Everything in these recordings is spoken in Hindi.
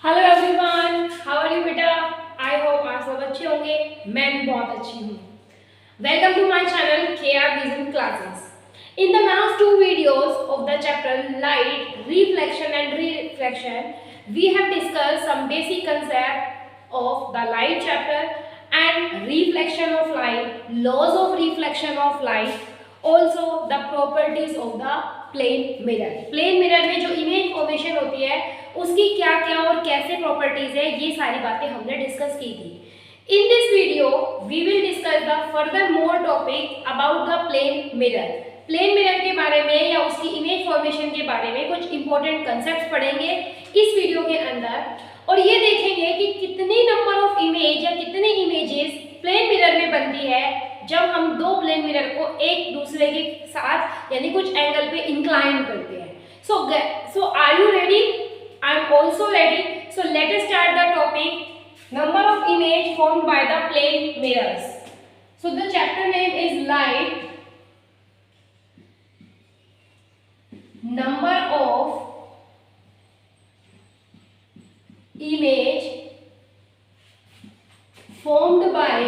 Hello everyone, how are you बेटा। आई होप आप सब अच्छे होंगे। मैं भी बहुत अच्छी हूँ। Welcome to my channel KR vision classes. In the last two videos of the chapter light, reflection and refraction, we have discussed some basic concept of the light chapter and reflection of light, laws of reflection of light, also the properties of the plane mirror. Plane mirror में जो इमेज फॉर्मेशन होती है उसकी क्या क्या और कैसे प्रॉपर्टीज है, ये सारी बातें हमने डिस्कस की थी। In this video, we will discuss the further more topic about the plane mirror. Plane mirror के बारे में या उसकी इमेज फॉर्मेशन के बारे में कुछ इंपॉर्टेंट कंसेप्ट पढ़ेंगे इस वीडियो के अंदर, और ये देखेंगे कि कितनी नंबर ऑफ इमेज या कितनी इमेजेस प्लेन मिरर में बनती है जब हम दो प्लेन मिरर को एक दूसरे के साथ यानी कुछ एंगल पे इंक्लाइन करते हैं। So are you ready? I am also ready. So let us start the topic. Number of image formed by the plane mirrors. So the chapter name is light. Number of image formed by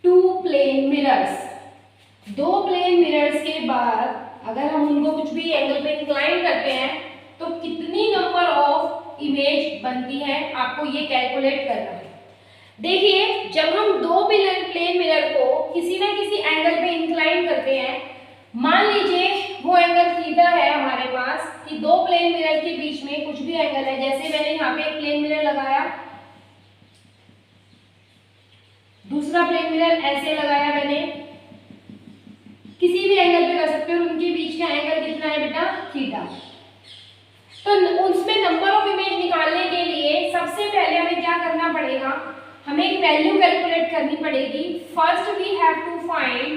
two plane mirrors. दो प्लेन मिरर्स के बाद अगर हम उनको कुछ भी एंगल पे इंक्लाइन करते हैं तो कितनी नंबर ऑफ इमेज बनती है, आपको ये कैलकुलेट करना है। देखिए, जब हम दो प्लेन मिरर को किसी ना किसी एंगल पे इंक्लाइन करते हैं, मान लीजिए वो एंगल थीटा है हमारे पास कि दो प्लेन मिरर के बीच में कुछ भी एंगल है। जैसे मैंने यहाँ पे एक प्लेन मिरर लगाया, दूसरा प्लेन मिरर ऐसे लगाया मैंने, किसी भी एंगल पे कर सकते हो, उनके बीच का एंगल कितना है बेटा, थीटा। तो उसमें नंबर ऑफ इमेज निकालने के लिए सबसे पहले हमें क्या करना पड़ेगा, हमें एक वैल्यू कैलकुलेट करनी पड़ेगी। First we have to find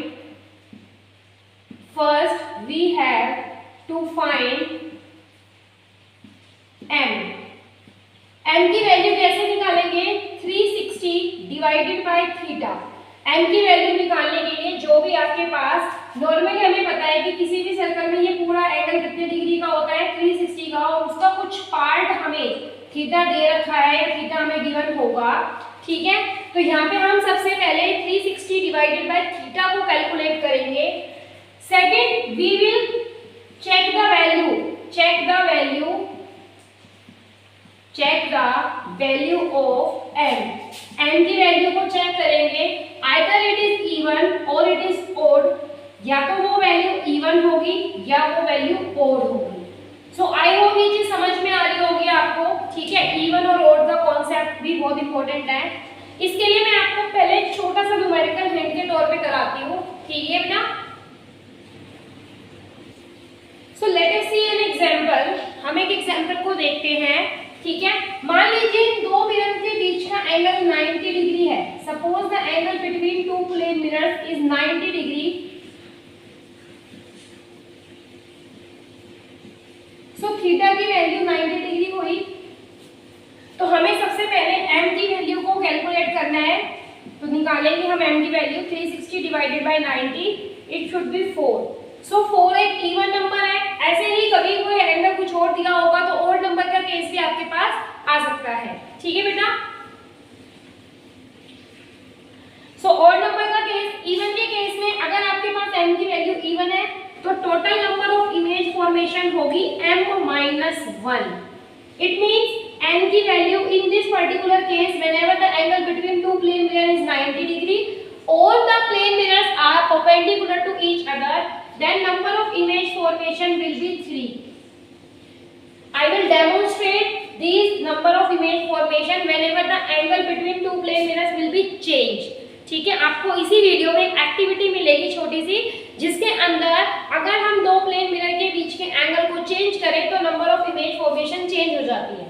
m की वैल्यू कैसे निकालेंगे, 360 डिवाइडेड बाय थीटा। m की वैल्यू निकालने के लिए जो भी आपके पास, नॉर्मली हमें पता है कि किसी भी सर्कल में ये पूरा एंगल कितने डिग्री का होता है, 360 का, और उसका कुछ पार्ट हमें थीटा दे रखा है या थीटा हमें गिवन होगा, ठीक है। तो यहाँ पे हम सबसे पहले 360 डिवाइडेड बाय थीटा को कैलकुलेट करेंगे। Second we will check the value of m की वैल्यू को चेक करेंगे, either it is even or it is odd, या तो वो वैल्यू इवन होगी या वो वैल्यू ओड होगी। सो आई होप ये चीज समझ में आ रही होगी आपको, ठीक है। इवन और ओड का कॉन्सेप्ट भी बहुत इंपॉर्टेंट है। इसके लिए मैं आपको पहले छोटा सा न्यूमेरिकल हिंट के तौर पे कराती हूँ, ठीक है बेटा। So let us see an example. हम एक एग्जांपल को देखते हैं, ठीक है। मान लीजिए दो मिरर के बीच का एंगल 90 डिग्री है। Suppose the angle between two plane mirrors is 90 degree. So theta की वैल्यू 90 डिग्री हुई, तो हमें सबसे पहले m की वैल्यू को कैलकुलेट करना है। तो निकालेंगे हम m की value, 360 divided bye 90, it should be 4। सो 4 एक इवन नंबर है। ऐसे ही कभी कोई एंगल कुछ और दिया होगा तो ऑड नंबर का केस भी आपके पास आ सकता है, ठीक है बेटा। सो ऑड नंबर का केस, इवन के केस में अगर आपके पास m की वैल्यू इवन है तो total number of image formation होगी m-1। इट मींस n की value in this particular case whenever the angle between two plane mirror is 90 degree और the plane mirrors are perpendicular to each other, then number of image formation will be 3. I will demonstrate these number of image formation whenever the angle between two plane mirrors will be changed. ठीक है, आपको इसी वीडियो में एक एक्टिविटी मिलेगी छोटी सी, जिसके अंदर अगर हम दो प्लेन मिरर के बीच के एंगल को चेंज करें तो number of image formation change हो जाती है।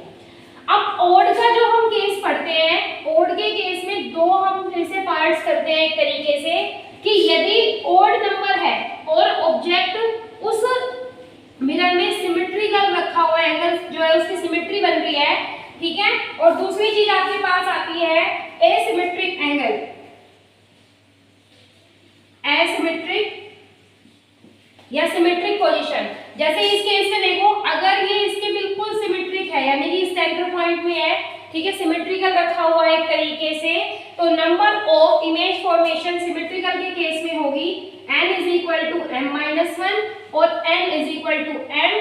अब ओड का जो हम केस पढ़ते हैं, ओड के केस में दो हम फिर से पार्ट्स करते हैं एक तरीके से कि यदि ओड नंबर है और ऑब्जेक्ट उस मिरर में सिमेट्रिकल रखा हुआ एंगल जो है उसकी सिमेट्री बन रही है, ठीक है, और दूसरी चीज आपके पास आती है एसिमेट्रिक एंगल। एसिमेट्रिक या सिमेट्रिक पोजीशन। जैसे इस केस में देखो, अगर ये इसके बिल्कुल सिमेट्रिक है, यानी कि सेंटर पॉइंट में है, ठीक है, सिमेट्रिकल रखा हुआ है एक तरीके से, तो number of image formation symmetrical के केस में होगी n is equal to m-1 और n is equal to m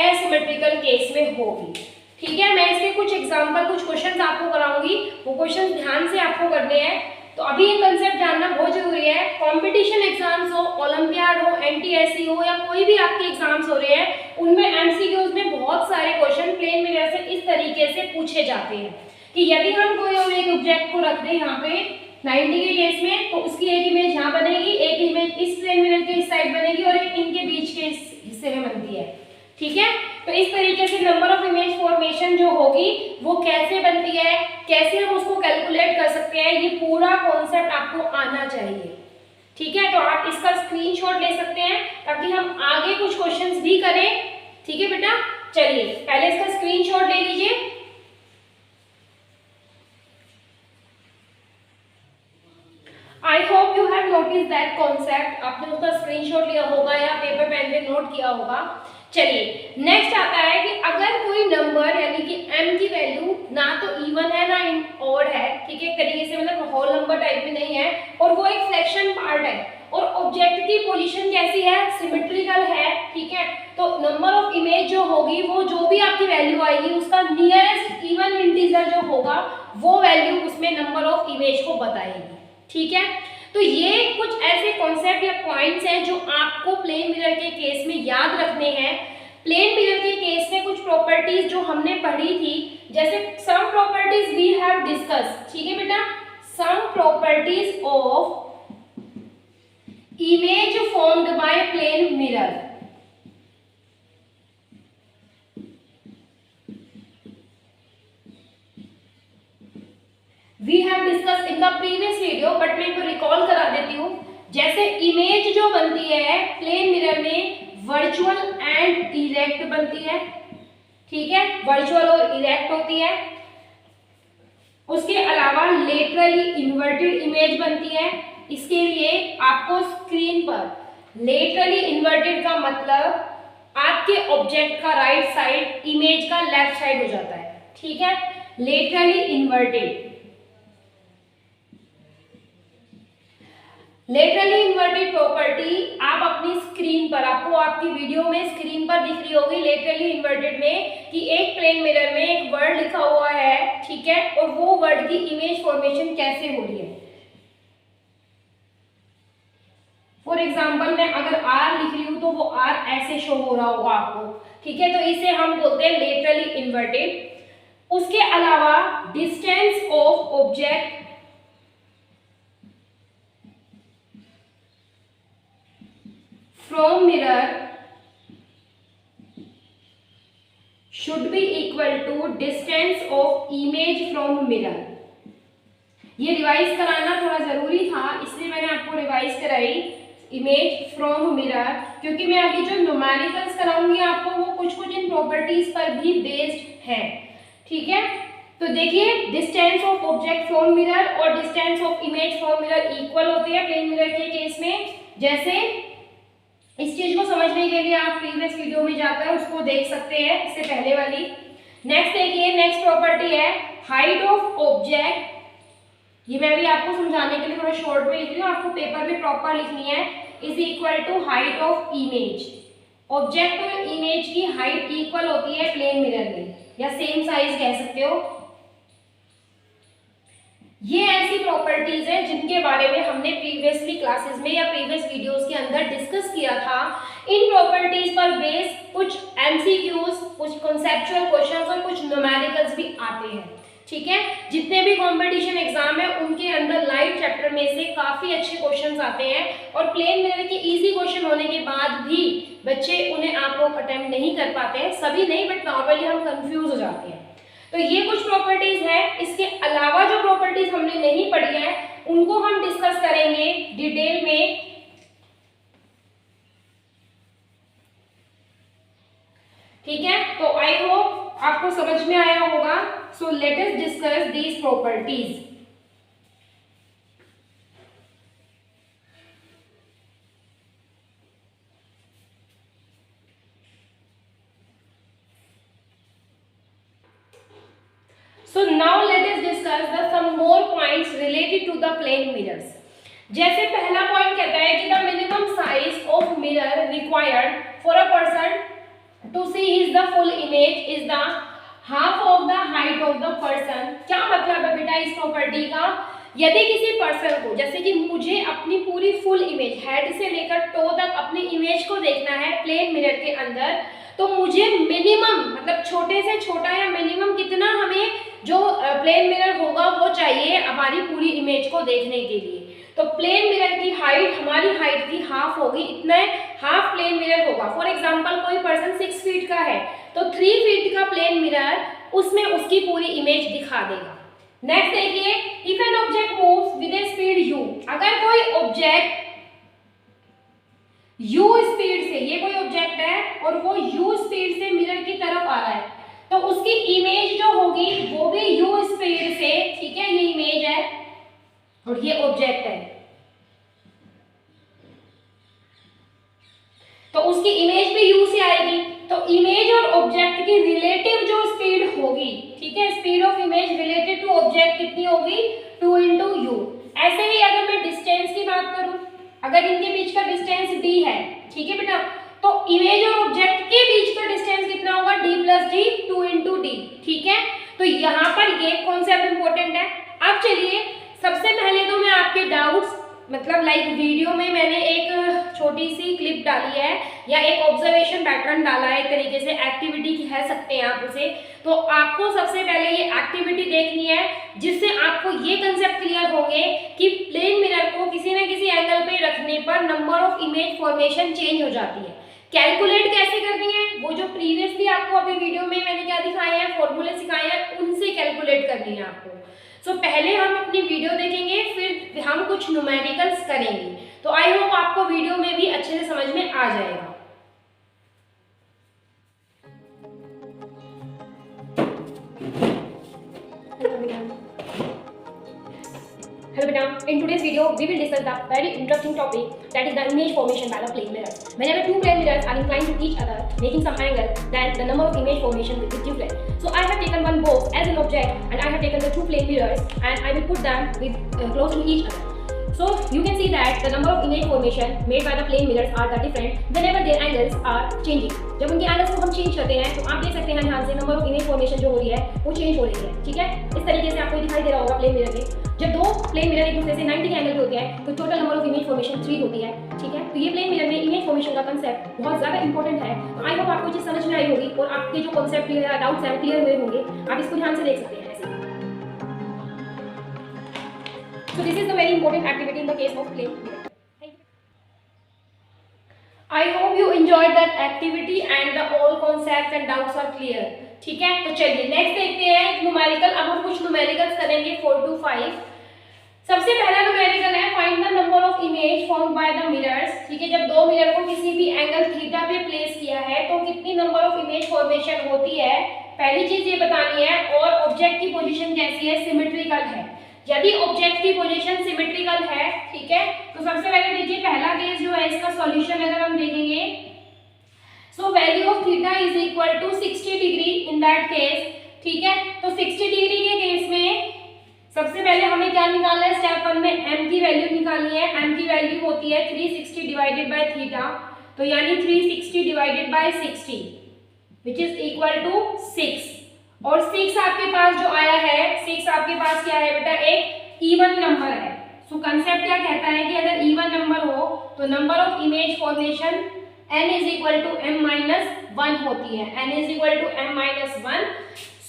asymmetrical case में होगी। ठीक है, मैं इसके कुछ एग्जांपल, कुछ क्वेश्चंस आपको कराऊंगी, वो क्वेश्चंस ध्यान से आपको करने हैं। तो अभी ये कंसेप्ट जानना बहुत जरूरी है। कंपटीशन एग्जाम्स हो, ओलंपियाड हो, एनटीएससी हो, या कोई भी आपके एग्जाम्स हो रहे हैं, उनमें एमसीक्यूज में बहुत सारे क्वेश्चन प्लेन मिरर से इस तरीके से पूछे जाते हैं कि यदि हम कोई और एक ऑब्जेक्ट को रख दें यहाँ पे 90 के केस में, तो उसकी एक इमेज यहाँ बनेगी, एक इमेज इस प्लेन मिरर के इस साइड बनेगी और एक इनके बीच के इस हिस्से में बनती है। ठीक है, तो इस तरीके से नंबर ऑफ इमेज फॉर्मेशन जो होगी वो कैसे बनती है, कैसे हम उसको कैलकुलेट कर सकते हैं, ये पूरा कॉन्सेप्ट आपको आना चाहिए। ठीक है, तो आप इसका स्क्रीनशॉट ले सकते हैं ताकि हम आगे कुछ क्वेश्चंस भी करें। ठीक है बेटा, चलिए पहले इसका स्क्रीनशॉट ले लीजिए। I hope you have notice that concept, आपने उसका स्क्रीनशॉट लिया होगा या पेपर पेन पे नोट किया होगा। चलिए नेक्स्ट आता है कि अगर कोई नंबर यानी कि m की वैल्यू ना तो इवन है ना ऑड है, ठीक है, एक तरीके से मतलब होल नंबर टाइप में नहीं है, और वो एक फ्रैक्शन पार्ट है, और ऑब्जेक्ट की पोजीशन कैसी है, सिमेट्रिकल है। ठीक है, तो नंबर ऑफ इमेज जो होगी वो जो भी आपकी वैल्यू आएगी उसका नियरेस्ट इवन इंटीजर जो होगा वो वैल्यू उसमें नंबर ऑफ इमेज को बताएगी। ठीक है, तो ये कुछ ऐसे कॉन्सेप्ट या पॉइंट्स हैं जो आपको प्लेन मिरर के केस में याद रखने हैं। प्लेन मिरर के केस में कुछ प्रॉपर्टीज जो हमने पढ़ी थी, जैसे some properties we have discuss. ठीक है बेटा, some properties of image formed by plane mirror. We have discussed in the previous video, but मैं इनको रिकॉल करा देती हूँ। जैसे इमेज जो बनती है प्लेन मिरर में वर्चुअल एंड इरेक्ट बनती है। ठीक है, वर्चुअल और इरेक्ट होती है। उसके अलावा लेटरली इन्वर्टेड इमेज बनती है। इसके लिए आपको स्क्रीन पर लेटरली इन्वर्टेड का मतलब आपके ऑब्जेक्ट का राइट साइड इमेज का लेफ्ट साइड हो जाता है। ठीक है, laterally inverted. Laterally inverted property आप अपनी स्क्रीन पर, आपको आपकी वीडियो में स्क्रीन पर दिख रही होगी लेटरली इन्वर्टेड में, कि एक प्लेन मिरर में एक वर्ड लिखा हुआ है, ठीक है, और वो वर्ड की इमेज फॉर्मेशन कैसे हो रही है। फॉर एग्जाम्पल मैं अगर आर लिख रही हूं तो वो आर ऐसे शो हो रहा होगा आपको। ठीक है, तो इसे हम बोलते हैं लेटरली इन्वर्टेड। उसके अलावा distance of object from mirror should be equal to distance of image from mirror। ये रिवाइज कराना थोड़ा जरूरी था, इसलिए मैंने आपको रिवाइज कराई इमेज फ्रॉम मिरर, क्योंकि मैं अभी जो न्यूमेरिकल्स कराऊंगी आपको वो कुछ कुछ इन प्रॉपर्टीज पर भी बेस्ड है। ठीक है, तो देखिए distance of object from mirror और distance of image from mirror equal होते हैं प्लेन मिरर के केस में। जैसे इस चीज को समझने के लिए आप प्रीवियस वीडियो में जाकर उसको देख सकते हैं, इससे पहले वाली। नेक्स्ट देखिए, नेक्स्ट प्रॉपर्टी है हाइट ऑफ ऑब्जेक्ट। ये मैं भी आपको समझाने के लिए थोड़ा शॉर्ट में लिख रही हूँ, आपको पेपर में प्रॉपर लिखनी है। Is equal to height of image. Object और इमेज की हाइट इक्वल होती है प्लेन मिरर में, या सेम साइज कह सकते हो। ये ऐसी प्रॉपर्टीज है जिनके बारे में हमने प्रीवियसली क्लासेस में या प्रीवियस वीडियोस के अंदर डिस्कस किया था। इन प्रॉपर्टीज पर बेस कुछ एमसीक्यूज, कुछ कॉन्सेप्चुअल क्वेश्चंस और कुछ न्यूमेरिकल्स भी आते हैं। ठीक है, जितने भी कंपटीशन एग्जाम है उनके अंदर लाइव चैप्टर में से काफी अच्छे क्वेश्चंस आते हैं, और प्लेन मिरर के इजी क्वेश्चन होने के बाद भी बच्चे उन्हें आप लोग अटेम्प्ट नहीं कर पाते हैं, सभी नहीं, बट नॉर्मली हम कंफ्यूज हो जाते हैं। तो ये कुछ प्रॉपर्टीज है। इसके अलावा जो प्रॉपर्टीज हमने नहीं पढ़ी है उनको हम डिस्कस करेंगे डिटेल में। ठीक है, तो आई होप आपको समझ में आया होगा। सो let us discuss these properties. So now let us discuss the some more points related to the plane mirrors. जैसे पहला पॉइंट कहता है कि the minimum size of mirror required for a person to see is the full image is the half of the height of the person. क्या मतलब है बेटा इस प्रॉपर्टी का? यदि किसी पर्सन को, जैसे कि मुझे अपनी पूरी फुल इमेज हेड से लेकर टो तक अपनी इमेज को देखना है प्लेन मिरर के अंदर, तो मुझे मिनिमम मतलब छोटे से छोटा या मिनिमम कितना हमें जो प्लेन मिरर होगा वो चाहिए हमारी पूरी इमेज को देखने के लिए। तो प्लेन मिरर की हाइट हमारी हाइट की हाफ होगी, इतना हाफ प्लेन मिरर होगा। फॉर एग्जांपल कोई पर्सन 6 फीट का है तो 3 फीट का प्लेन मिरर उसमें उसकी पूरी इमेज दिखा देगा। नेक्स्ट देखिए, if an object moves with A speed u, अगर कोई ऑब्जेक्ट u स्पीड से, ये कोई ऑब्जेक्ट है और वो u स्पीड से मिरर की तरफ आ रहा है, तो उसकी इमेज जो होगी वो भी u स्पीड से, ठीक है, ये इमेज है और ये ऑब्जेक्ट है, तो उसकी इमेज भी u से आएगी। तो इमेज और ऑब्जेक्ट की रिलेटिव जो स्पीड होगी, ठीक है, speed of image related to object कितनी होगी? 2 into u। ऐसे ही अगर मैं डिस्टेंस की बात करूं, अगर इनके बीच का डिस्टेंस d है, ठीक है बेटा, तो इमेज और ऑब्जेक्ट के बीच का डिस्टेंस कितना होगा? d plus d, 2 into d, ठीक है। तो यहाँ पर ये कॉन्सेप्ट इंपॉर्टेंट है। अब चलिए सबसे पहले तो मैं आपके डाउट्स मतलब लाइक वीडियो में मैंने एक छोटी सी क्लिप डाली है या एक ऑब्जर्वेशन पैटर्न डाला है, एक तरीके से एक्टिविटी कह सकते हैं आप उसे। तो आपको सबसे पहले ये एक्टिविटी देखनी है जिससे आपको ये कंसेप्ट क्लियर होंगे कि प्लेन मिरर को किसी न किसी एंगल पे रखने पर number of image formation change हो जाती है। कैलकुलेट कैसे करनी है, वो जो प्रीवियसली आपको अभी वीडियो में मैंने क्या दिखाए हैं, फॉर्मूले सिखाए हैं, उनसे कैलकुलेट करनी है आपको। सो पहले हम अपनी वीडियो देखेंगे, फिर हम कुछ न्यूमेरिकल्स करेंगे। तो आई होप आपको वीडियो में भी अच्छे से समझ में आ जाएगा। Hello beta, in today's video we will discuss the very interesting topic, that is the image formation by the plane mirrors. Whenever two plane mirrors are inclined to each other making some angle, then the number of image formation will be different. So I have taken one box as an object and I have taken the two plane mirrors and I will put them with close to each other. So you can see that the number of image formation made by the plane mirrors are the different whenever their angles are changing. जब उनके एंगल्स को हम चेंज करते हैं तो आप देख सकते हैं ध्यान से नंबर ऑफ इमेज फॉर्मेशन जो हो रही है वो चेंज हो रही है, ठीक है। इस तरीके से आपको दिखाई दे रहा होगा प्लेन मिरर में जब दो प्लेन मिरर एक दूसरे से 90 के एंगल पे होते हैं तो total number of image formation 3 होती है, ठीक है। तो ये प्लेन मिरर में इमेज फॉर्मेशन का कंसेप्ट बहुत ज्यादा इंपॉर्टेंट है। तो आई होप आपको चीज समझ में आई होगी और आपके जो कॉन्सेप्ट क्लियर डाउट्स हैं क्लियर हुए होंगे। आप इसको ध्यान से देख सकते हैं ऐसे। So this is the very important activity in the case of plane mirror. I hope you enjoyed that activity and the all concepts and doubts are clear. ठीक है, तो चलिए नेक्स्ट देखते हैं न्यूमेरिकल। अब हम कुछ न्यूमेरिकल्स करेंगे 4 to 5। सबसे पहला न्यूमेरिकल है find the number of image formed by the mirrors. ठीक है, जब दो मिरर को किसी भी एंगल थीटा पे प्लेस किया है तो कितनी नंबर ऑफ इमेज फॉर्मेशन होती है, पहली चीज ये बतानी है। और ऑब्जेक्ट की पोजीशन कैसी है, सिमेट्रिकल है। यदि ऑब्जेक्ट की पोजीशन सिमेट्रिकल है, ठीक है, तो सबसे पहले देखिए पहला केस जो है इसका सॉल्यूशन अगर हम देखेंगे, so value of theta is equal to 60 degree in that case. ठीक है, तो 60 डिग्री के केस में सबसे पहले हमें क्या निकालना है, स्टेप 1 में m की वैल्यू निकालनी है। m की वैल्यू होती है 360 डिवाइडेड बाय थीटा, तो यानी 360 divided by 60 which is equal to 6। और 6 आपके पास जो आया है, 6 आपके पास क्या है बेटा, एक इवन नंबर है। सो कंसेप्ट क्या कहता है कि अगर इवन नंबर हो तो number of image formation n is equal to m minus 1 होती है। n is equal to m minus 1,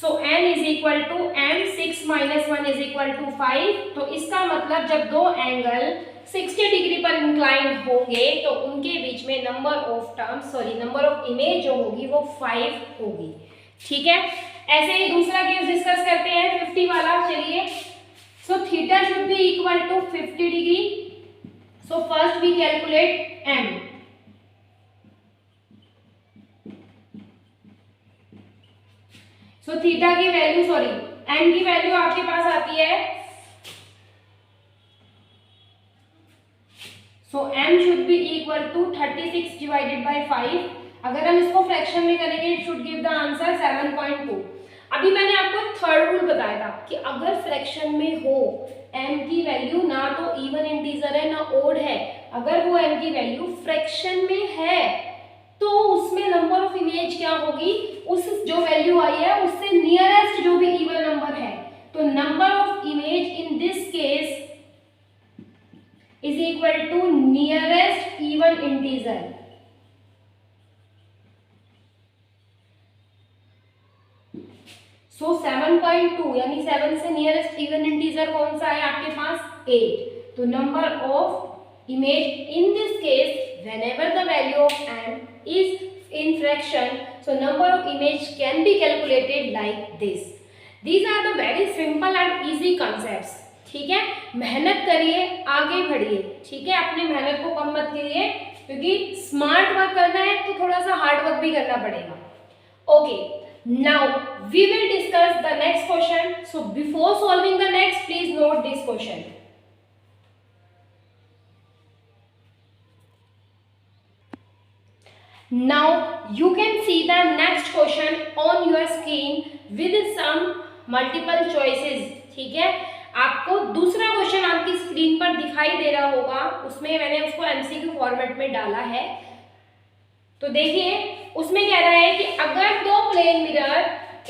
so n is equal to m, 6 minus 1 is equal to 5। तो इसका मतलब जब दो एंगल 60 डिग्री पर इंक्लाइंड होंगे तो उनके बीच में नंबर ऑफ इमेज जो होगी वो 5 होगी। ठीक है, ऐसे ही दूसरा केस डिस्कस करते हैं 50 वाला। चलिए, so theta should be equal to 50 degree. So first we calculate m। So theta की वैल्यू m की वैल्यू आपके पास आती है, so m should be equal to 36 divided by 5। अगर हम इसको फ्रैक्शन में करेंगे it should give the answer 7.2। अभी मैंने आपको एक थर्ड रूल बताया था कि अगर फ्रैक्शन में हो m की वैल्यू ना तो इवन इंटीजर है ना ओड है, अगर वो m की वैल्यू फ्रैक्शन में है तो उसमें नंबर ऑफ इमेज क्या होगी, उस जो वैल्यू आई है उससे नियरेस्ट जो भी इवन नंबर है, तो number of image in this case is equal to nearest even integer. So 7.2 यानी 7 से नियरेस्ट इवन इंटीजर कौन सा है आपके पास, 8। तो number of image in this case whenever the value of m is in fraction, so number of image can be calculated like this. These are the very simple and easy concepts. ठीक है, मेहनत करिए, आगे बढ़िए, ठीक है, अपनी मेहनत को कम मत करिए, क्योंकि स्मार्ट वर्क करना है तो थोड़ा सा हार्ड वर्क भी करना पड़ेगा। Okay, now we will discuss the next question. So before solving the next, please note this question. Now you can see the next question on your screen with some multiple choices. ठीक है, आपको दूसरा क्वेश्चन आपकी स्क्रीन पर दिखाई दे रहा होगा, उसमें मैंने उसको एमसीक्यू फॉर्मेट में डाला है। तो देखिए उसमें कह रहा है कि अगर दो प्लेन मिरर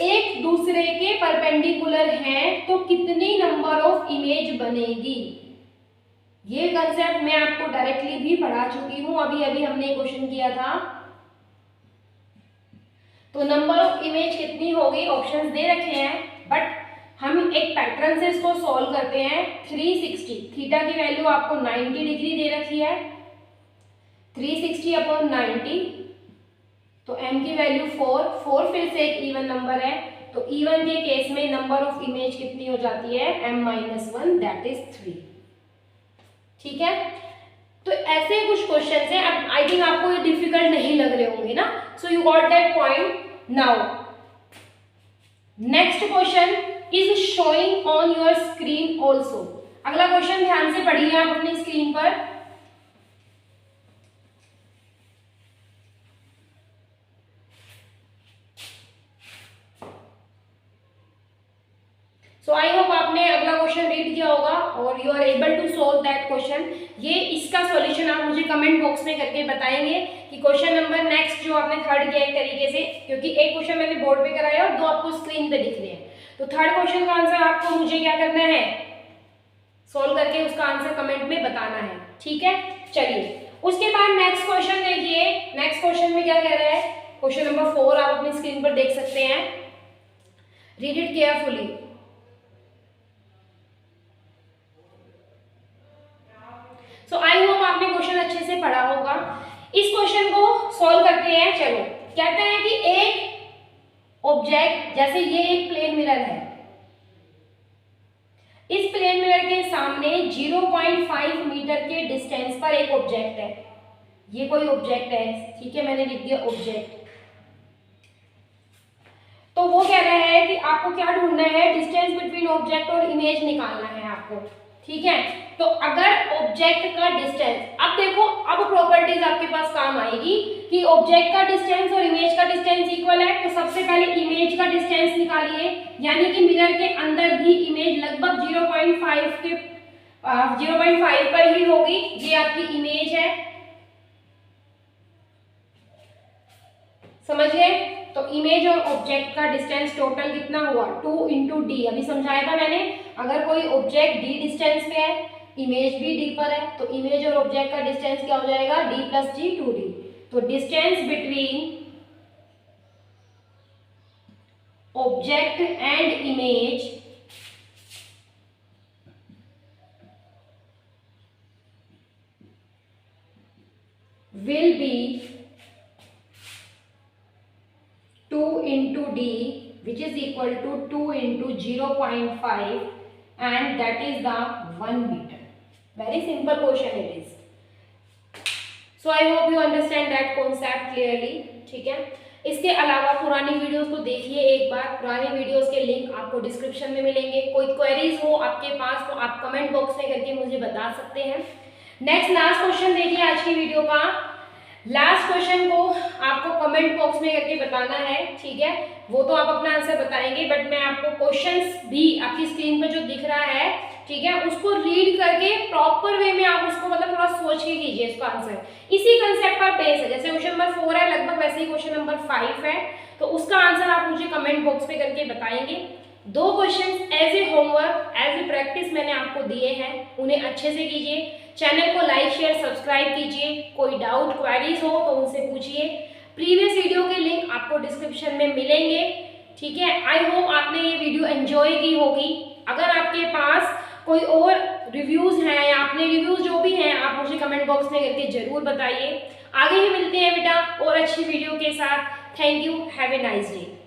एक दूसरे के परपेंडिकुलर हैं तो कितनी नंबर ऑफ इमेज बनेगी। ये कंसेप्ट मैं आपको डायरेक्टली भी पढ़ा चुकी हूं, अभी अभी हमने क्वेश्चन किया था। तो नंबर ऑफ इमेज कितनी होगी, ऑप्शंस दे रखे हैं, बट हम एक पैटर्न से इसको सॉल्व करते हैं। 360, थीटा की वैल्यू आपको 90 डिग्री दे रखी है, 360 अपॉन 90, तो m की वैल्यू 4 फिर से एक इवन नंबर है, तो इवन के केस में नंबर ऑफ इमेज कितनी हो जाती है, m-1 दैट इज 3। ठीक है, तो ऐसे कुछ क्वेश्चन है। अब आई थिंक आपको ये डिफिकल्ट नहीं लग रहे होंगे ना, so you got that point. Now next question is showing on your screen also. अगला क्वेश्चन ध्यान से पढ़िए आप अपनी स्क्रीन पर। सो आई होप आपने अगला क्वेश्चन रीड किया होगा और you are able to solve that question. ये इसका सॉल्यूशन आप मुझे कमेंट बॉक्स में करके बताएंगे कि क्वेश्चन नंबर नेक्स्ट जो आपने थर्ड किया एक तरीके से, क्योंकि एक क्वेश्चन मैंने बोर्ड पे कराया और दो आपको स्क्रीन पे दिख रहे हैं, तो थर्ड क्वेश्चन का आंसर आपको मुझे क्या करना है, सोल्व करके उसका आंसर कमेंट में बताना है। ठीक है, चलिए उसके बाद नेक्स्ट क्वेश्चन देखिए। नेक्स्ट क्वेश्चन में क्या कह रहा है, क्वेश्चन नंबर 4 आप अपनी स्क्रीन पर देख सकते हैं, read it carefully. So I hope आपने क्वेश्चन अच्छे से पढ़ा होगा। इस क्वेश्चन को सॉल्व करते हैं। चलो, कहते हैं कि एक ऑब्जेक्ट, जैसे ये एक प्लेन मिरर है, इस प्लेन मिरर के सामने 0.5 मीटर के डिस्टेंस पर एक ऑब्जेक्ट है। ये कोई ऑब्जेक्ट है, ठीक है, मैंने लिख दिया ऑब्जेक्ट। तो वो कह रहा है कि आपको क्या ढूंढना है, डिस्टेंस बिटवीन ऑब्जेक्ट और इमेज निकालना है आपको। ठीक है, तो अगर ऑब्जेक्ट का डिस्टेंस, अब देखो अब प्रॉपर्टीज आपके पास काम आएगी कि ऑब्जेक्ट का डिस्टेंस और इमेज का डिस्टेंस इक्वल है, तो सबसे पहले इमेज का डिस्टेंस निकालिए, यानी कि मिरर के अंदर भी इमेज लगभग 0.5 पर ही होगी। ये आपकी इमेज है, समझ गए। तो इमेज और ऑब्जेक्ट का डिस्टेंस टोटल कितना हुआ, 2 × d। अभी समझाया था मैंने, अगर कोई ऑब्जेक्ट d डिस्टेंस पे है, इमेज भी d पर है, तो इमेज और ऑब्जेक्ट का डिस्टेंस क्या हो जाएगा, d + d 2d। तो distance between object and image will be 2 × d, which is equal to 2 × 0.5 and that is the 1 meter. Very simple question it is. So I hope you understand that concept clearly. ठीक है, इसके अलावा पुरानी वीडियोस को देखिए एक बार, पुरानी वीडियोस के लिंक आपको डिस्क्रिप्शन में मिलेंगे। कोई क्वेरीज हो आपके पास तो आप कमेंट बॉक्स में करके मुझे बता सकते हैं। नेक्स्ट लास्ट क्वेश्चन देखिए आज की वीडियो का। लास्ट क्वेश्चन को आपको कमेंट बॉक्स में करके बताना है, ठीक है। वो तो आप अपना आंसर बताएंगे, बट मैं आपको क्वेश्चंस भी आपकी स्क्रीन पे जो दिख रहा है, ठीक है, उसको रीड करके प्रॉपर वे में आप उसको मतलब थोड़ा सोच के कीजिए इसका आंसर। इसी कंसेप्ट पर बेस है, जैसे क्वेश्चन नंबर 4 है लगभग वैसे ही क्वेश्चन नंबर 5 है, तो उसका आंसर आप मुझे कमेंट बॉक्स पे करके बताएंगे। 2 question as a homework, as a practice मैंने आपको दिए हैं, उन्हें अच्छे से कीजिए। चैनल को लाइक शेयर सब्सक्राइब कीजिए। कोई डाउट क्वेरीज हो तो उनसे पूछिए। प्रीवियस वीडियो के लिंक आपको डिस्क्रिप्शन में मिलेंगे, ठीक है। आई होप आपने ये वीडियो एंजॉय की होगी। अगर आपके पास कोई और रिव्यूज हैं या आपने रिव्यूज जो भी हैं आप मुझे कमेंट बॉक्स में करके जरूर बताइए। आगे ही मिलते हैं बेटा और अच्छी वीडियो के साथ। Thank you, have a nice day.